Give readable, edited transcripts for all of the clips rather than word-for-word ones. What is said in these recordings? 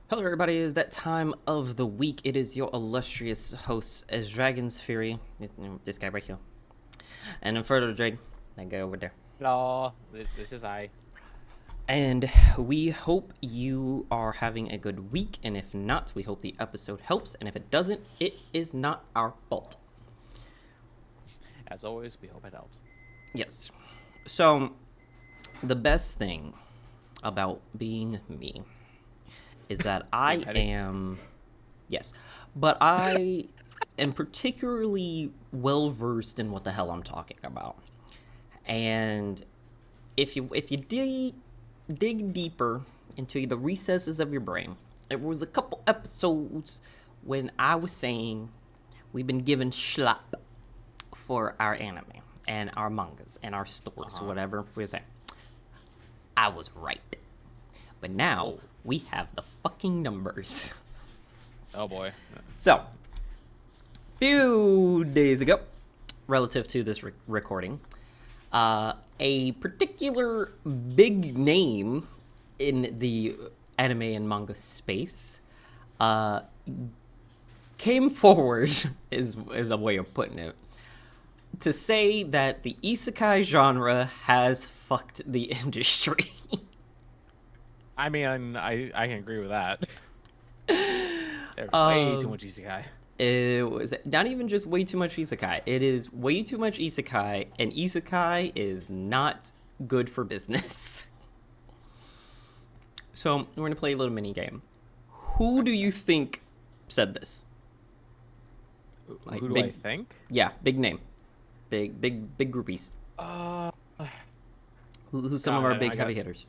Hello, everybody. It is that time of the week. It is your illustrious host, as Dragon's Fury. This guy right here. And in further ado, that guy over there. Hello, this is I. And we hope you are having a good week. And if not, we hope the episode helps. And if it doesn't, it is not our fault. As always, we hope it helps. Yes. So, the best thing about being me is that I am, yes, but I am particularly well versed in what the hell I'm talking about. And if you dig deeper into the recesses of your brain, there was a couple episodes when I was saying we've been given schlap for our anime and our mangas and our stories, whatever we were saying. I was right. But now we have the fucking numbers. Oh boy. So, few days ago, relative to this recording, a particular big name in the anime and manga space came forward, is a way of putting it, to say that the isekai genre has fucked the industry. I mean, I can agree with that. There's way too much isekai. It was not even just way too much isekai. It is way too much isekai, and isekai is not good for business. So, we're going to play a little mini game. Who do you think said this? Like, who do I think? Yeah, big name. Big groupies. Who's some of our big heavy hitters?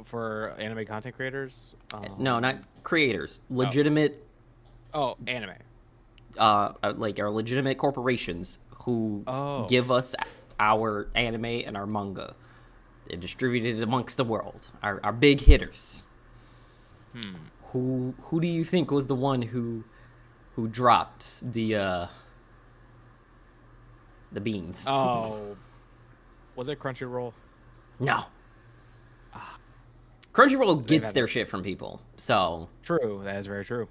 For anime content creators? No, not creators. Legitimate. Anime. Like our legitimate corporations who give us our anime and our manga. They're distributed amongst the world. Our big hitters. Who do you think was the one who dropped the beans? Oh. Was it Crunchyroll? No. Crunchyroll gets their shit from people, so... True, that is very true.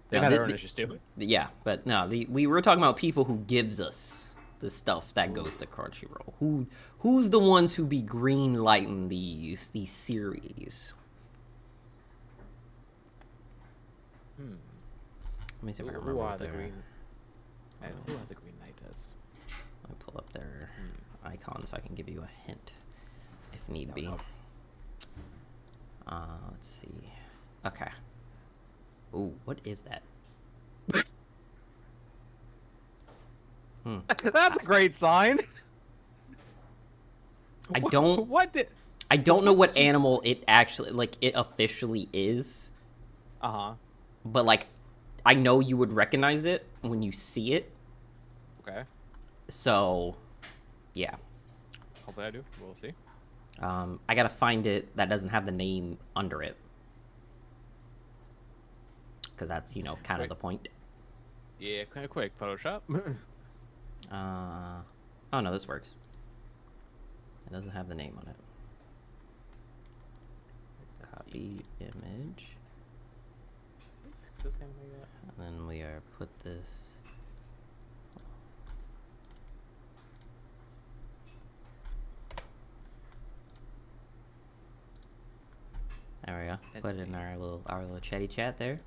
They've had their own issues too. Yeah, but no, we were talking about people who gives us the stuff that goes to Crunchyroll. Who's the ones who be green lighting these series? Let me see if I can remember what they're... Who are the green lighters? Let me pull up their icon so I can give you a hint if need be. Let's see. Okay. Ooh, what is that? That's a great sign. I don't know what animal it actually, like, it officially is. But, like, I know you would recognize it when you see it. Okay. So, yeah. Hopefully I do. We'll see. I gotta find it that doesn't have the name under it. Because that's, kind of the point. Yeah, kind of quick. Photoshop. Oh no, this works. It doesn't have the name on it. Copy image. And then we are put this... There we go. Put it in our little chatty chat there.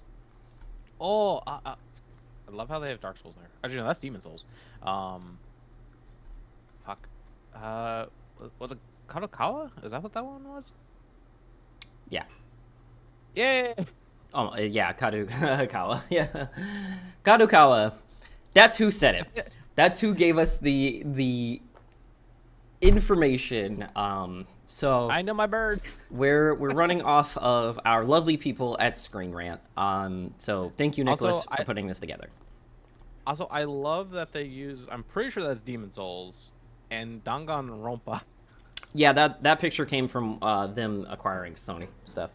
Oh, I love how they have Dark Souls there. Actually, no, that's Demon Souls. Fuck. Was it Kadokawa? Is that what that one was? Yeah. Yeah. Oh, yeah, Kadokawa. Yeah. Kadokawa. That's who said it. That's who gave us the information. So I know my bird. We're running off of our lovely people at Screen Rant. So thank you, Nicholas, for putting this together. Also, I love that they use... I'm pretty sure that's Demon Souls and Danganronpa. Yeah, that picture came from them acquiring Sony stuff.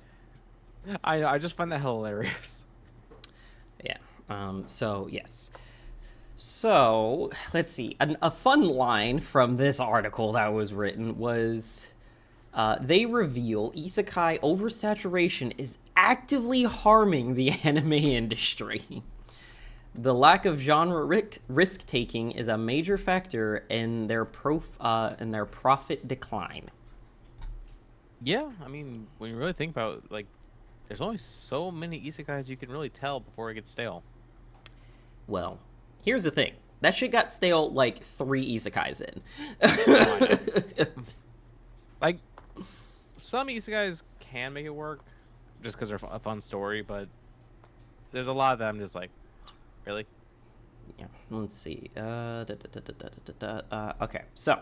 I just find that hilarious. Yeah. So yes. So let's see. A fun line from this article that was written was, They reveal isekai oversaturation is actively harming the anime industry. The lack of genre risk taking is a major factor in their profit decline. Yeah, I mean, when you really think about like, there's only so many isekais you can really tell before it gets stale. Well, here's the thing. That shit got stale like 3 isekais in. Oh, I know. Like, some isekais can make it work just because they're a fun story, but there's a lot of them just like, really? Yeah, let's see. Okay, so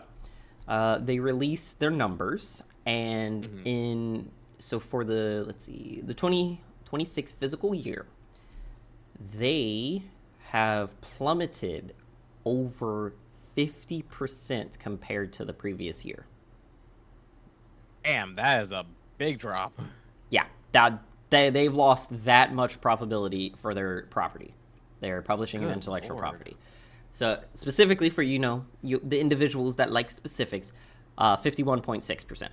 they release their numbers, and for the, let's see, the 2026 physical year, they have plummeted over 50% compared to the previous year. Damn, that is a big drop. Yeah, they've lost that much profitability for their property. They're publishing an intellectual property. So specifically for, the individuals that like specifics, 51.6%.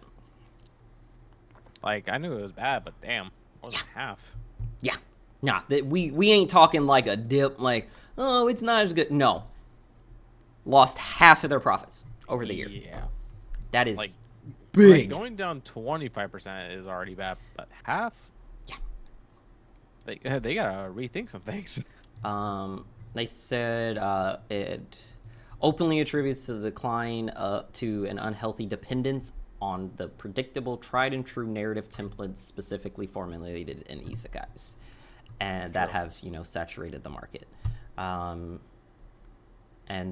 Like, I knew it was bad, but damn, more than half. Yeah. Nah, we ain't talking like a dip, like, oh, it's not as good. No. Lost half of their profits over the year. Yeah. That is like, big. Like, going down 25% is already bad, but half? Yeah. They gotta rethink some things. They said it openly attributes the decline to an unhealthy dependence on the predictable, tried and true narrative templates specifically formulated in isekais, and that have saturated the market. And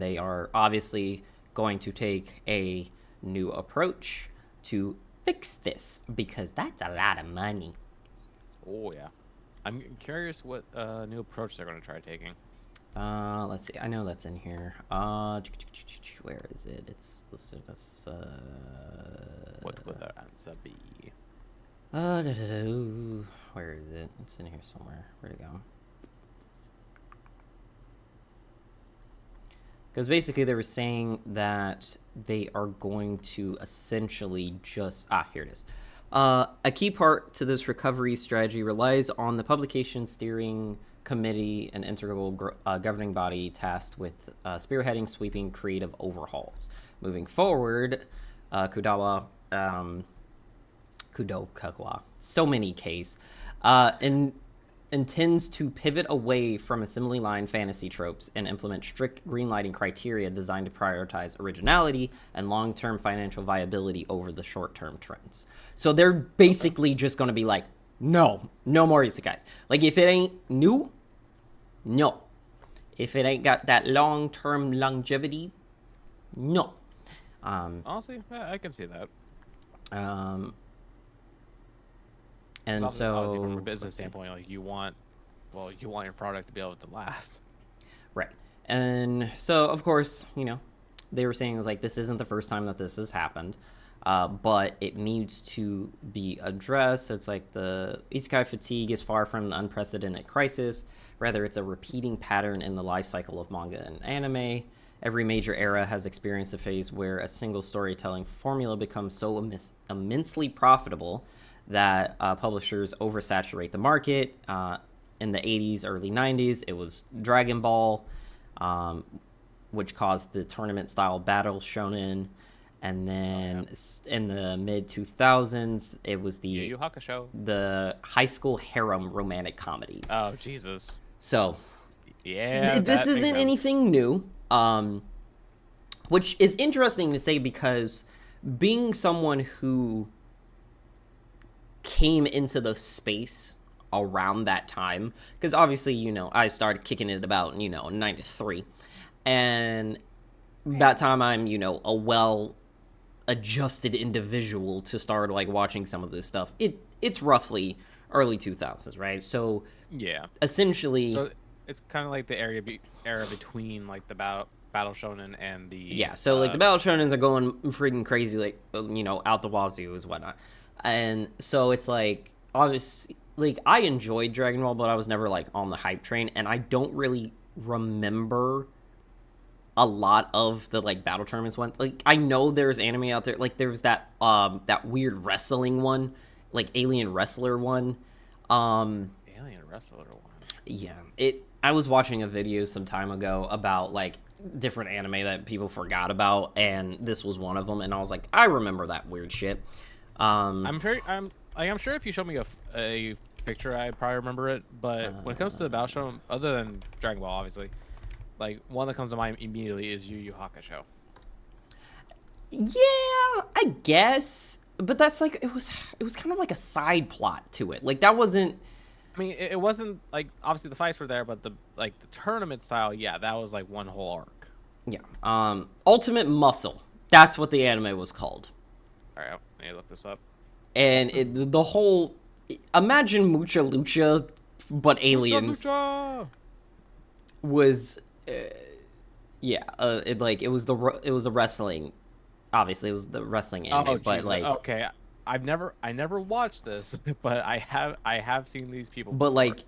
they are obviously going to take a new approach to fix this because that's a lot of money. Oh yeah. I'm curious what new approach they're going to try taking. Let's see. I know that's in here. Where is it? It's listed as What would that answer be? Where is it? It's in here somewhere. Where'd it go? Because basically they were saying that they are going to essentially just here it is. A key part to this recovery strategy relies on the publication steering committee, an integral governing body tasked with spearheading sweeping creative overhauls. Moving forward, Kudokawa, so many Ks, intends to pivot away from assembly line fantasy tropes and implement strict greenlighting criteria designed to prioritize originality and long-term financial viability over the short-term trends. So they're basically just going to be like, no more isekais. Like, if it ain't new, no. If it ain't got that long-term longevity, no. Honestly, I can see that. And so, obviously from a business standpoint, like you want your product to be able to last. Right. And so, of course, they were saying it was like, this isn't the first time that this has happened, but it needs to be addressed. So it's like the isekai fatigue is far from an unprecedented crisis. Rather, it's a repeating pattern in the life cycle of manga and anime. Every major era has experienced a phase where a single storytelling formula becomes so immensely profitable that publishers oversaturate the market. In the 80s, early 90s, it was Dragon Ball, which caused the tournament-style battle shonen. And then in the mid-2000s, it was Yu Hakusho, the high school harem romantic comedies. Oh, Jesus. So, yeah, this isn't anything new, which is interesting to say because being someone who came into the space around that time, because obviously, I started kicking it about, 93, and that time I'm, a well-adjusted individual to start, like, watching some of this stuff. It's roughly early 2000s, right? So, yeah, essentially, so it's kind of like the era between, like, the battle shonen and the so like the battle shonens are going freaking crazy, like, out the wazoo is whatnot. And so it's like, obviously, like, I enjoyed Dragon Ball, but I was never like on the hype train, and I don't really remember a lot of the like battle tournaments one. Like I know there's anime out there. Like there's that weird wrestling one, like Alien Wrestler one. Alien Wrestler one. Yeah, I was watching a video some time ago about like different anime that people forgot about, and this was one of them. And I was like, I remember that weird shit. I'm sure if you showed me a picture, I'd probably remember it. But when it comes to the battle show, other than Dragon Ball, obviously, like one that comes to mind immediately is Yu Yu Hakusho. Yeah, I guess, but that's like it was kind of like a side plot to it. Like that wasn't. I mean, it wasn't like obviously the fights were there, but the tournament style, yeah, that was like one whole arc. Yeah. Ultimate Muscle. That's what the anime was called. All right, I need to look this up. And the whole imagine Mucha Lucha, but aliens Mucha Lucha! Was, it was a wrestling. Obviously, it was the wrestling anime, but Jesus. like okay. I never watched this, but I have seen these people. But before. like,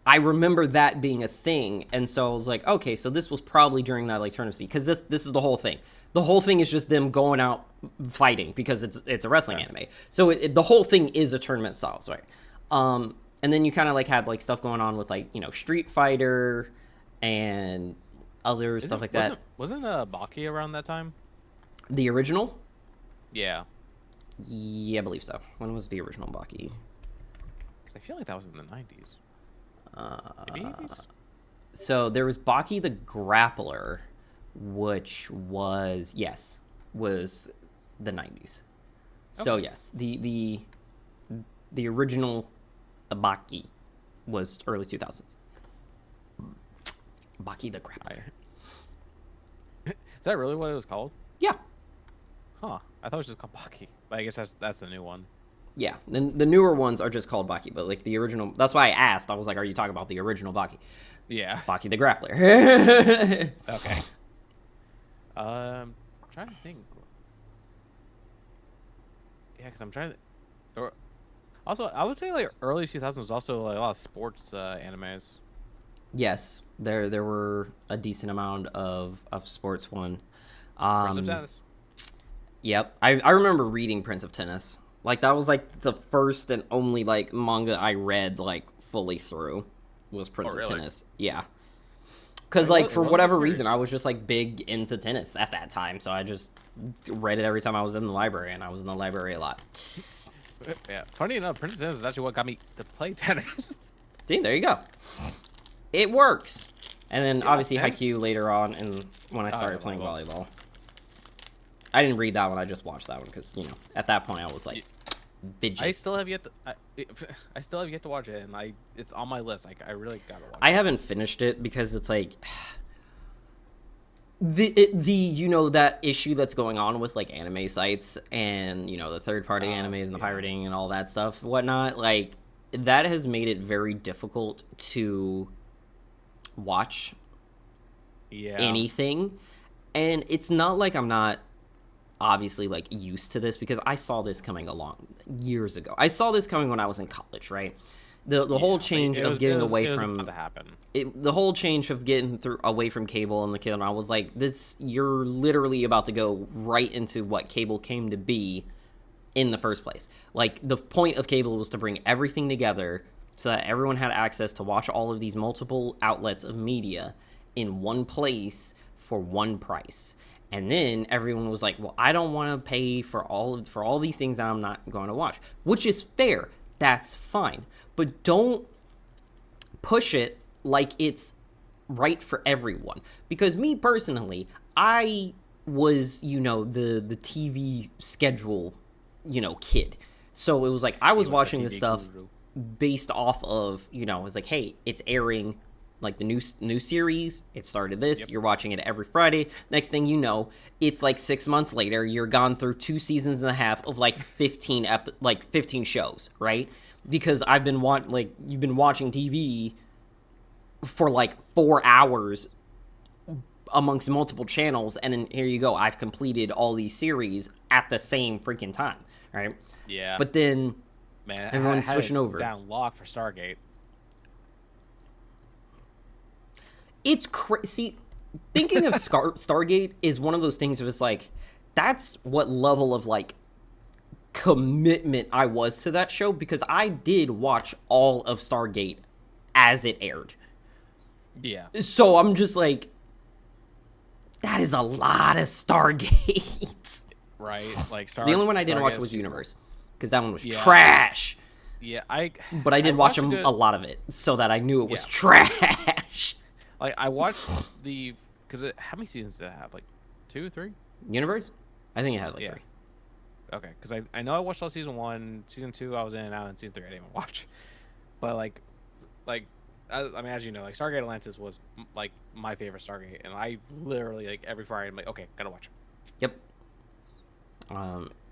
I remember that being a thing, and so I was like, okay, so this was probably during that like tournament because this is the whole thing. The whole thing is just them going out fighting because it's a wrestling anime. So the whole thing is a tournament styles, right? And then you kind of like had like stuff going on with like Street Fighter and other stuff like that. Wasn't Baki around that time? The original? Yeah. Yeah, I believe so. When was the original Baki? Because I feel like that was in the 90s. Maybe 80s? So there was Baki the Grappler, which was the 90s. So yes, the original Baki was early 2000s. Baki the Grappler. Is that really what it was called? Yeah. Huh. I thought it was just called Baki. But I guess that's the new one. Yeah. The newer ones are just called Baki, but like the original, that's why I asked. I was like, are you talking about the original Baki? Yeah. Baki the Grappler. Okay. I'm trying to think. Yeah, because I'm trying to. Also, I would say like early 2000s was also like a lot of sports animes. Yes, there were a decent amount of sports one. Prince of Tennis. Yep, I remember reading Prince of Tennis. Like that was like the first and only like manga I read like fully through was Prince of Tennis. Yeah. Because like for whatever reason I was just like big into tennis at that time, so I just read it every time I was in the library, and I was in the library a lot. Yeah, funny enough, Prince of Tennis is actually what got me to play tennis. See, there you go. It works. And then obviously Haikyuu later on, and when I started playing volleyball. I didn't read that one. I just watched that one because at that point I was like, bitches. I still have yet to watch it, and it's on my list. I really gotta watch it. I haven't finished it because it's like that issue that's going on with like anime sites and the third-party animes and the pirating and all that stuff, whatnot. Like that has made it very difficult to watch anything, and it's not like I'm not obviously like used to this because I saw this coming along years ago. I saw this coming when I was in college, right? The whole change of getting away from the whole change of getting away from cable and the kid, and I was like, this, you're literally about to go right into what cable came to be in the first place. Like the point of cable was to bring everything together so that everyone had access to watch all of these multiple outlets of media in one place for one price. And then everyone was like, well, I don't want to pay for all these things that I'm not going to watch, which is fair. That's fine. But don't push it like it's right for everyone. Because me personally, I was, the TV schedule, kid. So it was like I was watching this stuff based off of, it was like, hey, it's airing like the new series. It started this. Yep. You're watching it every Friday. Next thing you know, it's like 6 months later. You're gone through 2 seasons and a half of like 15 shows, right? Because you've been watching TV for like 4 hours amongst multiple channels, and then here you go. I've completed all these series at the same freaking time, right? Yeah. But then everyone's switching over. Down lock for Stargate. It's crazy. thinking of Stargate is one of those things that was like, that's what level of like commitment I was to that show, because I did watch all of Stargate as it aired. Yeah. So I'm just like, that is a lot of Stargate. Right. Like The only one I didn't watch Stargate was Universe, because that one was Yeah. trash. Yeah, But I did watch watched a lot of it, so that I knew it was Yeah. trash. Like I watched because how many seasons did it have? Like 2, 3? Universe? I think it had like Yeah. 3. Okay, because I know I watched all season 1, season 2 I was in, now in season 3 I didn't even watch. But like I mean, as you know, like Stargate Atlantis was like my favorite Stargate, and I literally like every Friday I'm like, okay, gotta watch it. Yep.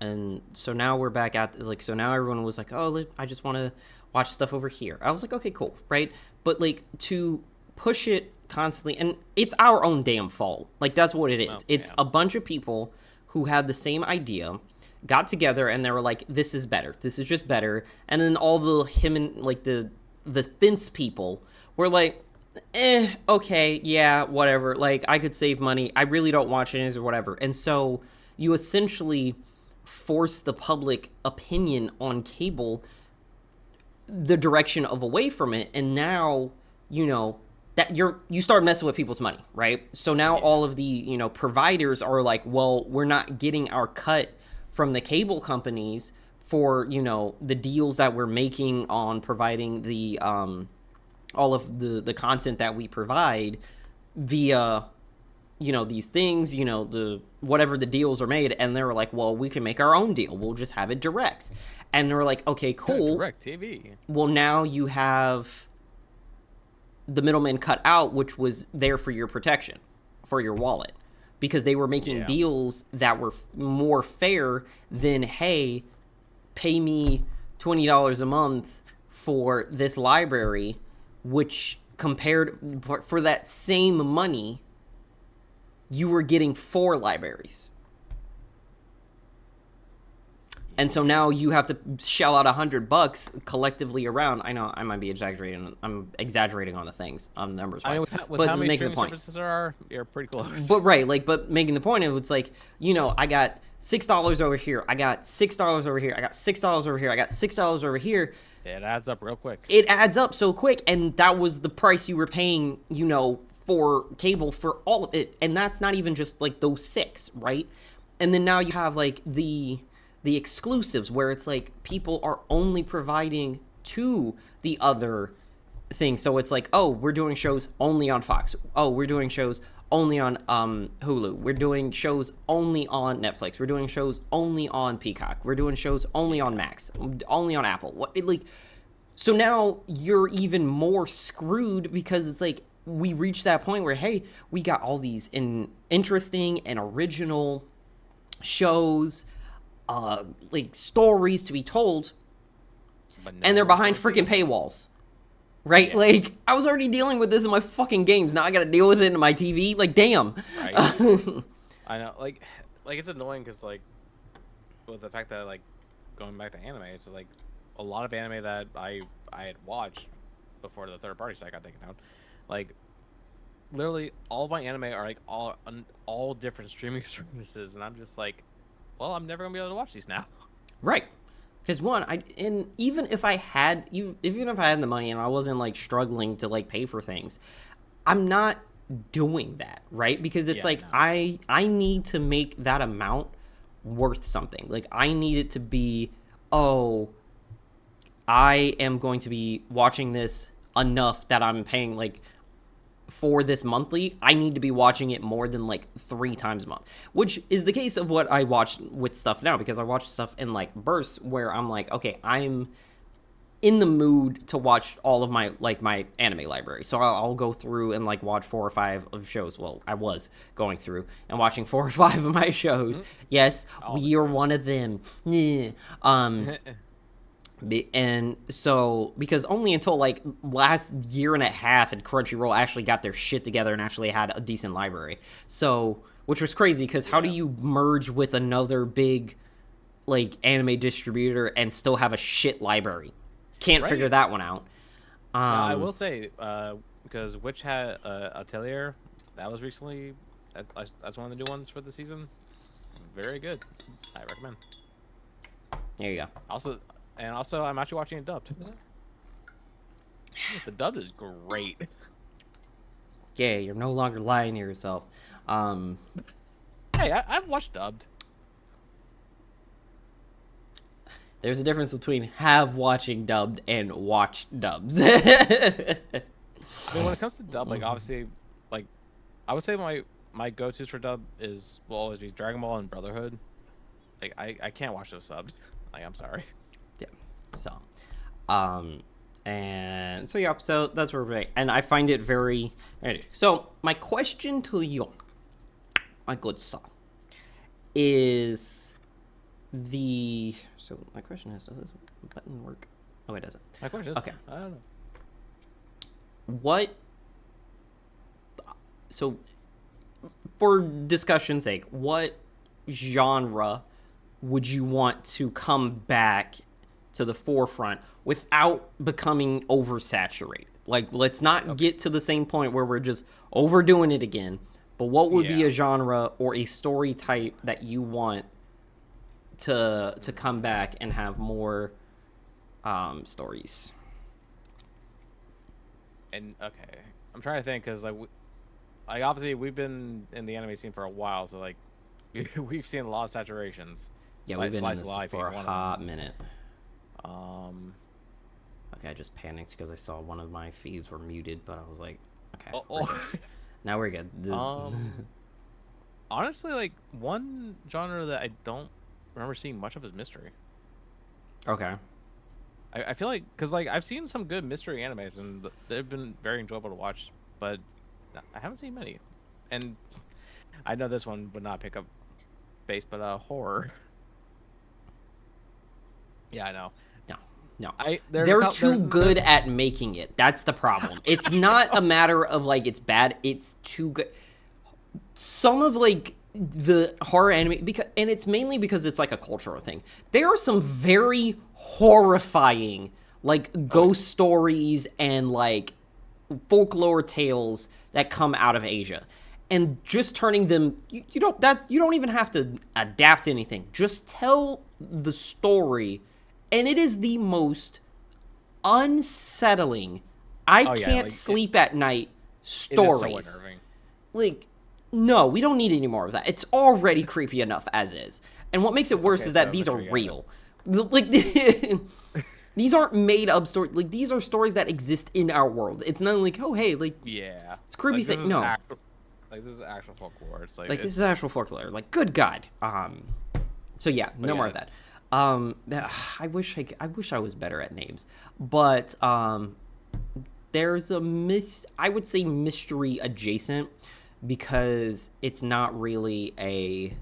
And so now we're back at like, so now everyone was like, oh, I just want to watch stuff over here. I was like, okay, cool, right? But like, to push it constantly, and it's our own damn fault. Like, that's what it is. Oh, It's yeah. a bunch of people who had the same idea, got together, and they were like, this is better. This is just better. And then all the the fence people were like, okay, yeah, whatever. Like, I could save money. I really don't watch it or whatever. And so you essentially force the public opinion on cable the direction of away from it. And now, that you start messing with people's money, right? So now all of the, providers are like, well, we're not getting our cut from the cable companies for, the deals that we're making on providing the all of the content that we provide via these things, the whatever the deals are made. And they were like, well, we can make our own deal, we'll just have it direct. And they were like, okay, cool. Direct TV. Well, now you have the middleman cut out, which was there for your protection, for your wallet, because they were making deals that were more fair than, hey, pay me $20 a month for this library, which compared for that same money, you were getting 4 libraries. And so now you have to shell out $100 collectively around. I know I might be exaggerating. I'm exaggerating on the things, on numbers. I mean, with how many streaming services there are, you're pretty close. But right, but making the point, it's like, I got $6 over here. I got $6 over here. I got $6 over here. I got $6 over here. It adds up real quick. It adds up so quick, and that was the price you were paying, for cable for all of it. And that's not even just like those 6, right? And then now you have like the exclusives, where it's like people are only providing to the other thing. So it's like, oh, we're doing shows only on Fox. Oh, we're doing shows only on Hulu. We're doing shows only on Netflix. We're doing shows only on Peacock. We're doing shows only on Max, only on Apple. So now you're even more screwed, because it's like, we reached that point where, hey, we got all these interesting and original shows, like stories to be told, and they're behind freaking paywalls, right? Yeah. Like, I was already dealing with this in my fucking games. Now I gotta deal with it in my TV. Like, damn. Right. I know. Like it's annoying, because like, with the fact that, like, going back to anime, it's like a lot of anime that I had watched before the third-party site got taken out. Like, literally all of my anime are like all different streaming services, and I'm just like, well, I'm never gonna be able to watch these now. Right. Because even if I had the money and I wasn't like struggling to like pay for things, I'm not doing that, right? Because it's I need to make that amount worth something. Like, I need it to be, oh, I am going to be watching this enough that I'm paying like for this monthly. I need to be watching it more than like 3 times a month, which is the case of what I watch with stuff now, because I watch stuff in like bursts where I'm like, okay, I'm in the mood to watch all of my anime library. So I'll go through and like watch 4 or 5 of shows. Well, I was going through and watching 4 or 5 of my shows. Yes, we are one of them. Yeah. And so, because only until like last year and a half had Crunchyroll actually got their shit together and actually had a decent library. So, which was crazy, because how do you merge with another big like anime distributor and still have a shit library? Can't figure that one out. Now, I will say, because Witch had Atelier, that was recently. That's one of the new ones for the season. Very good. I recommend. There you go. Also, I'm actually watching it dubbed. The dubbed is great. Yeah, you're no longer lying to yourself. Hey, I've watched dubbed. There's a difference between have watching dubbed and watch dubs. I mean, when it comes to dub, like obviously, like I would say my go-tos for dub will always be Dragon Ball and Brotherhood. Like I can't watch those subs. Like I'm sorry. Yeah. So, and so yeah. So that's where we're at. And I find it very. So my question to you, my good son, is the. So my question is, does this button work? Oh, it doesn't. My question is, okay. I don't know. What? So, for discussion's sake, what genre would you want to come back to the forefront without becoming oversaturated? Like, let's not get to the same point where we're just overdoing it again. But what would be a genre or a story type that you want to come back and have more stories? And okay, I'm trying to think because like obviously we've been in the anime scene for a while, so like we've seen a lot of saturations. Yeah, like, we've been in this for a hot minute. Okay, I just panicked because I saw one of my feeds were muted, but I was like, okay, now we're good. Honestly, like one genre that I don't remember seeing much of is mystery. Okay. I feel like because like I've seen some good mystery animes and they've been very enjoyable to watch, but I haven't seen many. And I know this one would not pick up base, but horror. Yeah, I know. No. They're too good at making it. That's the problem. It's not a matter of like it's bad. It's too good. Some of like the horror anime, and it's mainly because it's like a cultural thing. There are some very horrifying like ghost stories and like folklore tales that come out of Asia, and just turning them you don't even have to adapt anything. Just tell the story, and it is the most unsettling. I can't sleep at night stories. It is so unnerving. Like, no, we don't need any more of that. It's already creepy enough as is. And what makes it worse is that these are real. Like, these aren't made up stories. Like, these are stories that exist in our world. It's not like, oh, hey, like, it's a creepy like, thing. No. Like, this is actual folklore. It's like this is actual folklore. Like, good God. So yeah, no more of that. I wish I was better at names, but there's I would say mystery adjacent, because it's not really a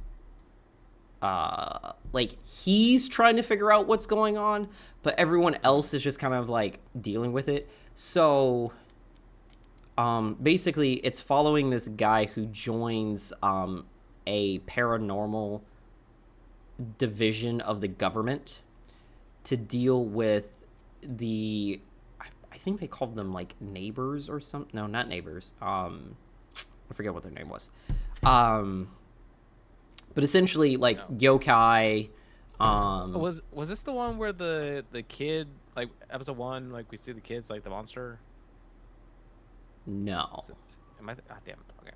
like he's trying to figure out what's going on, but everyone else is just kind of like dealing with it. So basically it's following this guy who joins a paranormal division of the government to deal with I think they called them like neighbors or something. No, not neighbors. I forget what their name was. But essentially like yokai. Was this the one where the kid, like episode 1, like we see the kids like the monster? No. Am I? Damn. Okay.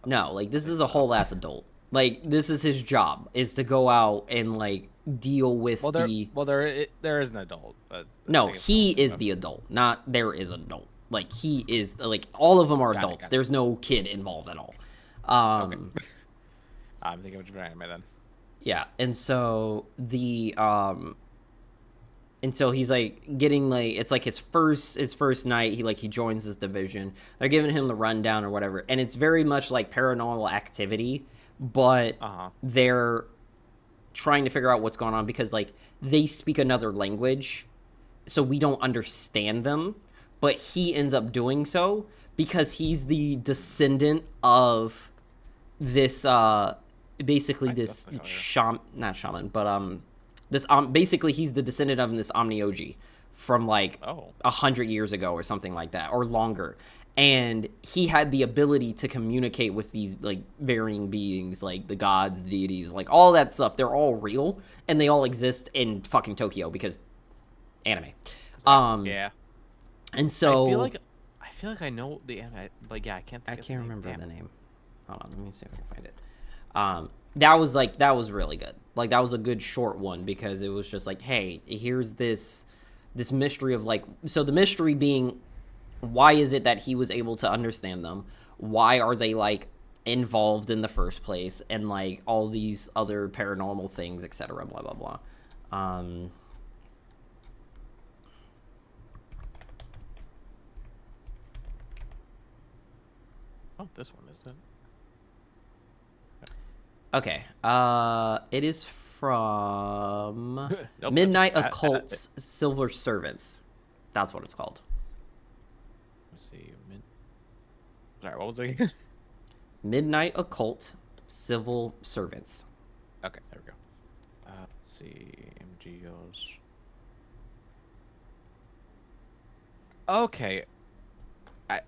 No, like this is a whole ass adult. Like this is his job, is to go out and like deal with there is an adult. But no, he is the adult, not there is an adult. Like he is like all of them are adults. There's no kid involved at all. Okay. I'm thinking of a different anime then. Yeah, and so he's like getting like it's like his first night. He joins this division. They're giving him the rundown or whatever, and it's very much like Paranormal Activity, but they're trying to figure out what's going on because like they speak another language, so we don't understand them. But he ends up doing so because he's the descendant of this basically this not shaman, but this basically he's the descendant of this Omnioji from like 100 years ago or something like that, or longer. and he had the ability to communicate with these like varying beings, like the gods, deities, like all that stuff. They're all real and they all exist in fucking Tokyo because anime. Yeah. And so I feel like I know the anime, but yeah, I can't. I Think can't of remember the the name. Hold on, let me see if I can find it. That was really good. Like that was a good short one because it was just like, hey, here's this mystery of like, so the mystery being, why is it that he was able to understand them? Why are they like involved in the first place? And like all these other paranormal things, etc. Blah blah blah. Oh, this one is it. Okay. It is from Nope, Midnight Occult's Silver Servants. That's what it's called. Let's see. Sorry, what was it again? Midnight Occult Civil Servants. Okay, there we go. Let's see. MGOs. Okay. I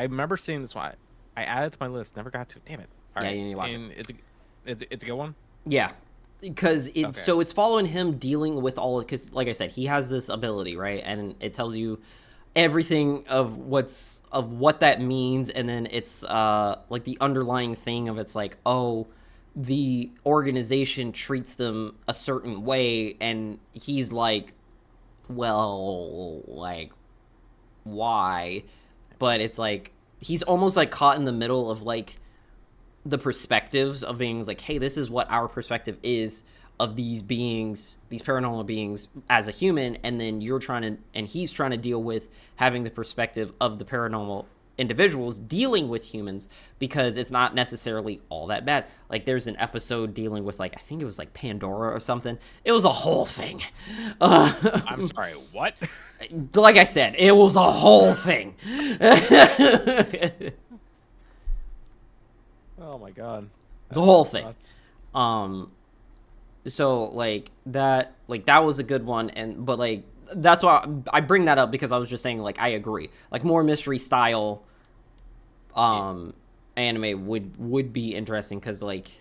remember seeing this one. I added it to my list. Never got to. Damn it. All right. Yeah, you need to watch it. It's a good one. Yeah, because it's following him dealing with all, because like I said, he has this ability, right, and it tells you everything of what that means, and then it's like the underlying thing of it's like, oh, the organization treats them a certain way, and he's like, well, like, why? But it's like he's almost like caught in the middle of like the perspectives of being like, hey, this is what our perspective is of these beings, these paranormal beings as a human, and then he's trying to deal with having the perspective of the paranormal individuals dealing with humans, because it's not necessarily all that bad. Like there's an episode dealing with like, I think it was like Pandora or something. It was a whole thing. I'm sorry, what? Like I said, it was a whole thing. Oh my god. The whole thing. Nuts. So like that was a good one, but like that's why I bring that up, because I was just saying like I agree. Like more mystery style anime would be interesting, because like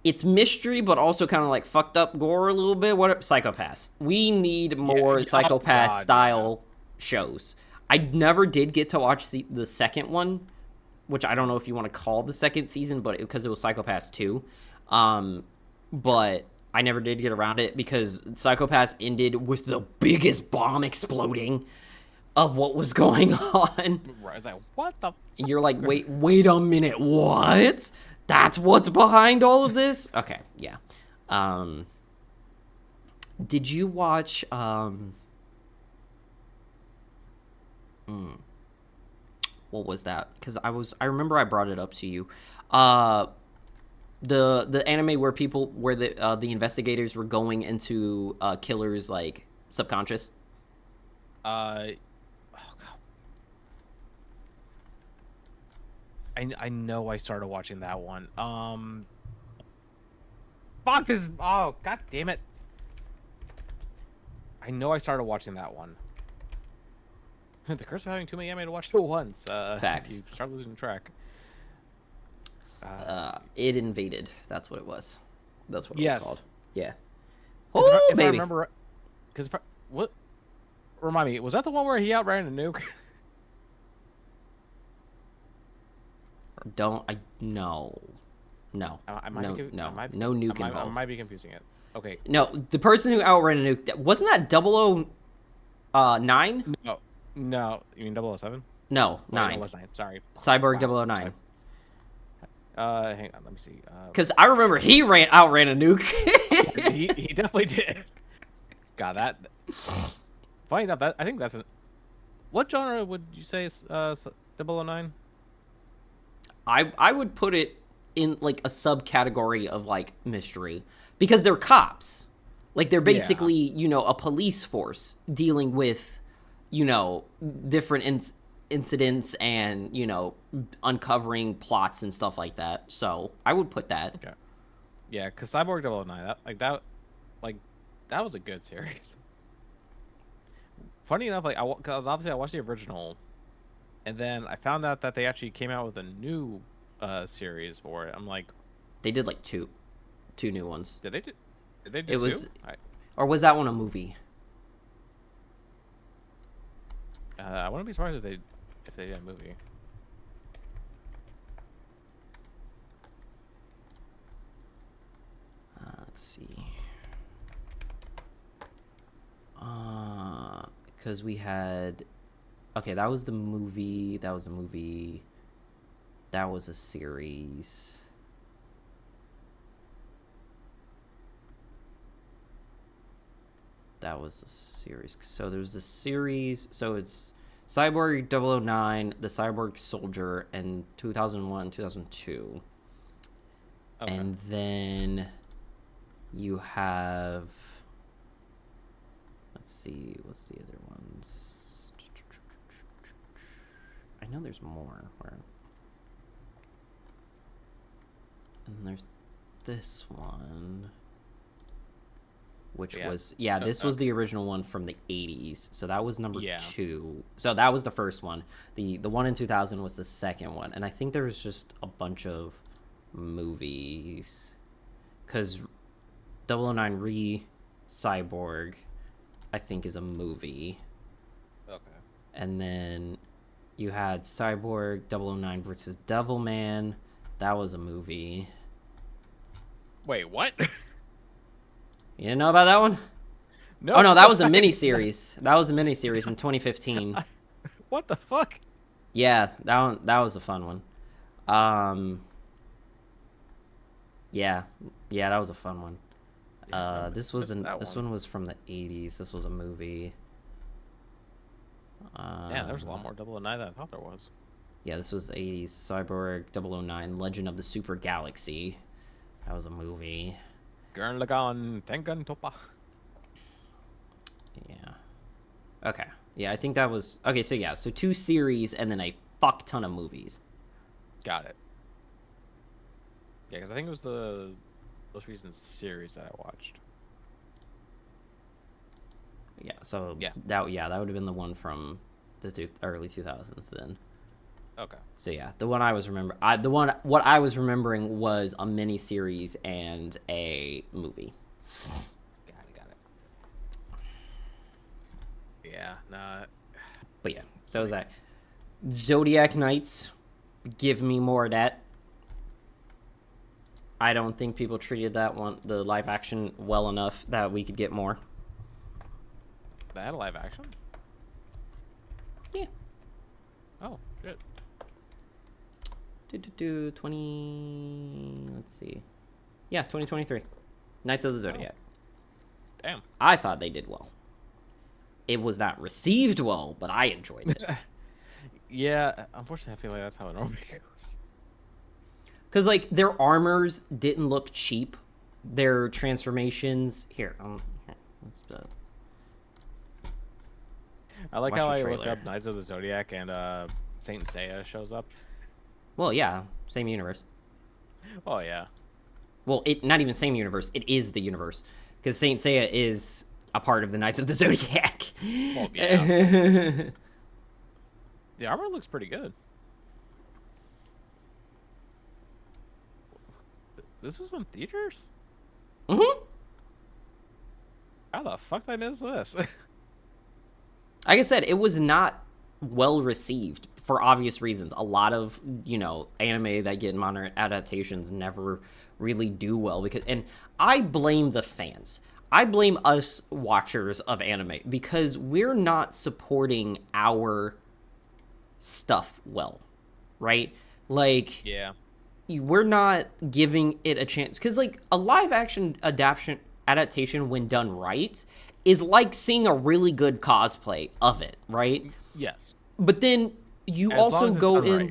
it's mystery but also kind of like fucked up gore a little bit. What Psychopaths. We need more Psychopath style shows. I never did get to watch the second one, which I don't know if you want to call the second season, but because it was Psychopaths 2. But I never did get around it because Psychopaths ended with the biggest bomb exploding of what was going on. Right, I was like, what the? And you're like, wait a minute, what? That's what's behind all of this? Okay, yeah. Did you watch what was that? Because I remember I brought it up to you. The anime where the investigators were going into killers like subconscious. Oh god. I know I started watching that one. Fuck is oh god damn it. I know I started watching that one. The curse of having too many anime to watch at once. Facts. You start losing track. It Invaded. That's what it was. That's what it was called. Yeah. Oh, if I remember, because what? Remind me, was that the one where he outran a nuke? No. No, no nuke involved. I might be confusing it. Okay. No, the person who outran a nuke, wasn't that 009? No, you mean 007? No, 9. 9. Sorry. Cyborg 009. Hang on, let me see. Because I remember he outran a nuke. he definitely did. God, that. Funny enough, I think that's what genre would you say is 009? I would put it in like a subcategory of like mystery, because they're cops. Like they're basically, a police force dealing with, different incidents and, uncovering plots and stuff like that. So I would put that. Okay. Yeah, because Cyborg 009, that was a good series. Funny enough, because obviously I watched the original And then I found out that they actually came out with a new series for it. I'm like, They did like two new ones. did they do It two? was, or was that one a movie? I wouldn't be surprised if they did a movie. Let's see. Because we had, okay, that was the movie. That was a movie. That was a series. That was a series. So there's a series. So it's Cyborg 009, The Cyborg Soldier, and 2001, 2002. Okay. And then you have, let's see, what's the other ones? I know there's more. And there's this one, which was, this was the original one from the 80s. So that was number 2. So that was the first one. The one in 2000 was the second one. And I think there was just a bunch of movies. Because 009 Cyborg, I think, is a movie. Okay. And then you had Cyborg 009 versus Devilman. That was a movie. Wait, what? You didn't know about that one? No. Oh, no, that was a miniseries. That was a miniseries in 2015. What the fuck? Yeah, that was a fun one. Yeah, that was a fun one. This one was from the 80s. This was a movie. Yeah, there was a lot more 009 than I thought there was. Yeah, this was the 80s. Cyborg 009, Legend of the Super Galaxy. That was a movie. Gurren Lagann Tengen Toppa. Yeah. Okay. Yeah, I think that was... Okay, so yeah. So 2 series and then a fuck ton of movies. Got it. Yeah, because I think it was the most recent series that I watched. Yeah, so that would have been the one from the early 2000s then. Okay. So yeah, the one I was what I was remembering was a mini series and a movie. Got it. Yeah, nah. But yeah, so is that Zodiac Knights? Give me more of that. I don't think people treated the live action, well enough that we could get more. They had a live action? Yeah. Oh, shit. 20, let's see. Yeah, 2023. Knights of the Zodiac. Oh. Damn. I thought they did well. It was not received well, but I enjoyed it. Yeah, unfortunately, I feel like that's how it normally goes. Because, like, their armors didn't look cheap. Their transformations... Here, let's... I like how I look up Knights of the Zodiac and Saint Seiya shows up. Well, yeah, same universe. Oh, yeah. Well, not even same universe. It is the universe. Because Saint Seiya is a part of the Knights of the Zodiac. Well, yeah. The armor looks pretty good. This was in theaters? Mm-hmm. How the fuck did I miss this? Like I said, it was not well received for obvious reasons. A lot of, anime that get modern adaptations never really do well and I blame the fans. I blame us watchers of anime because we're not supporting our stuff well, right? Like, yeah, we're not giving it a chance because, like, a live action adaptation when done right is like seeing a really good cosplay of it, right? Yes. But then you also go in...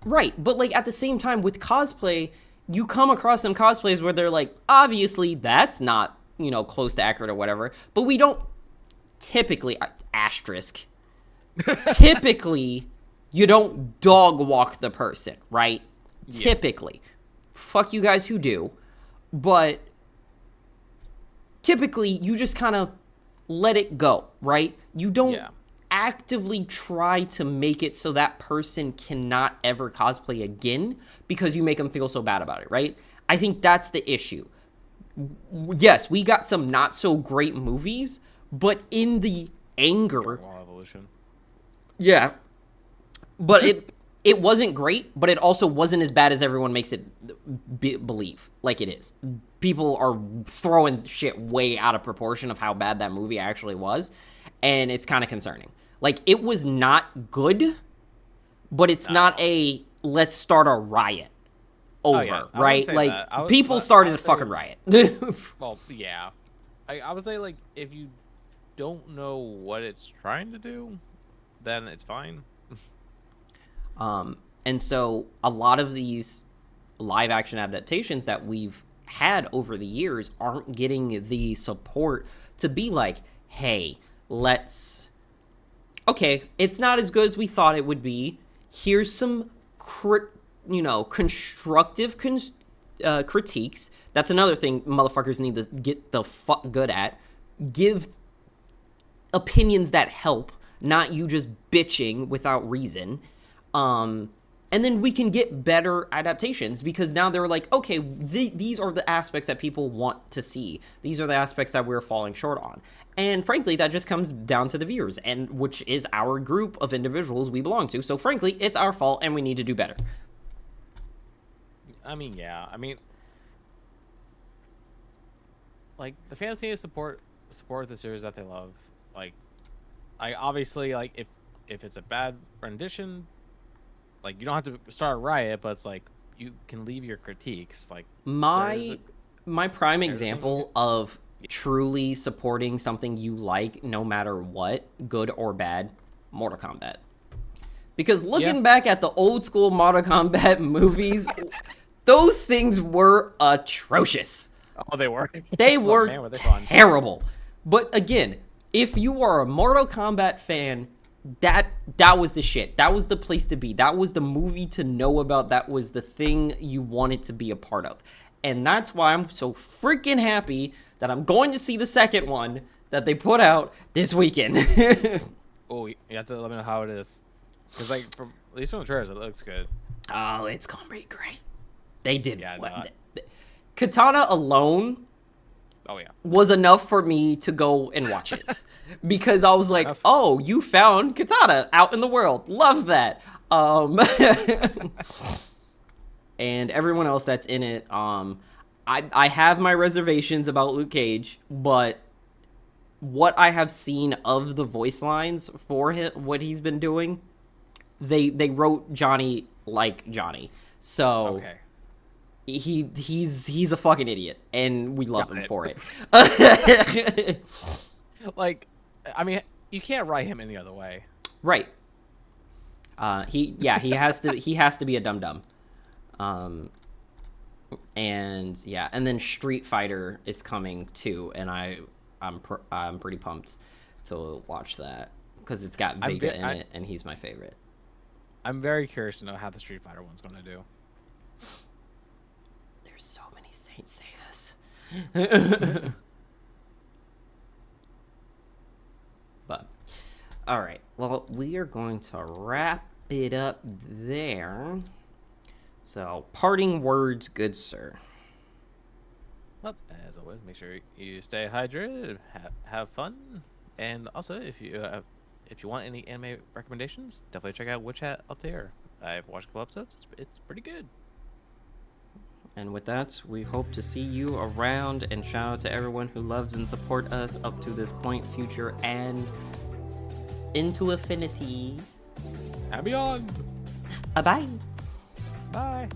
Right, but, like, at the same time, with cosplay, you come across some cosplays where they're like, obviously, that's not, close to accurate or whatever, but we don't typically... Asterisk. Typically, you don't dog walk the person, right? Yeah. Typically. Fuck you guys who do. But... typically, you just kind of let it go, right? You don't actively try to make it so that person cannot ever cosplay again because you make them feel so bad about it, right? I think that's the issue. Yes, we got some not so great movies, but in the anger, Evolution. yeah, but it wasn't great, but it also wasn't as bad as everyone makes it believe like it is. People are throwing shit way out of proportion of how bad that movie actually was, and it's kind of concerning. Like, it was not good, but it's not a let's start a riot over, right? Like, people started a fucking riot. Well, yeah. I would say, like, if you don't know what it's trying to do, then it's fine. And so a lot of these live action adaptations that we've had over the years aren't getting the support to be like, hey, okay, it's not as good as we thought it would be. Here's some constructive critiques. That's another thing motherfuckers need to get the fuck good at. Give opinions that help, not you just bitching without reason. And then we can get better adaptations because now they're like, okay, these are the aspects that people want to see. These are the aspects that we're falling short on. And frankly, that just comes down to the viewers, and which is our group of individuals we belong to. So frankly, it's our fault and we need to do better. I mean, yeah. I mean, like, the fans need to support the series that they love. Like, I obviously, like, if it's a bad rendition, like, you don't have to start a riot, but it's like you can leave your critiques. Like, my prime example of truly supporting something you like, no matter what, good or bad, Mortal Kombat. Because looking back at the old school Mortal Kombat movies, those things were atrocious. Oh, they were. They were terrible. But again, if you are a Mortal Kombat fan, that was the shit. That was the place to be. That was the movie to know about. That was the thing you wanted to be a part of. And that's why I'm so freaking happy that I'm going to see the second one that they put out this weekend. Oh, you have to let me know how it is. Because, like, at least from the trailers, it looks good. Oh, it's going to be great. They did. Katana alone was enough for me to go and watch it. Because I was like, oh, you found Katana out in the world. Love that. And everyone else that's in it, I have my reservations about Luke Cage, but what I have seen of the voice lines for him, what he's been doing, they wrote Johnny like Johnny. So he's a fucking idiot, and we love him for it. Like, I mean, you can't write him any other way. Right. He has to be a dum-dum. And then Street Fighter is coming too, and I'm pretty pumped to watch that because it's got Vega in it, and he's my favorite. I'm very curious to know how the Street Fighter one's going to do. There's so many Saint Seiya's. But all right, well, we are going to wrap it up there. So, parting words, good sir. Well, as always, make sure you stay hydrated, have fun, and also if you want any anime recommendations, definitely check out Witch Hat Altair. I've watched a couple episodes. It's pretty good. And with that, we hope to see you around, and shout out to everyone who loves and support us up to this point, future, and into affinity. And beyond. Bye-bye. Bye.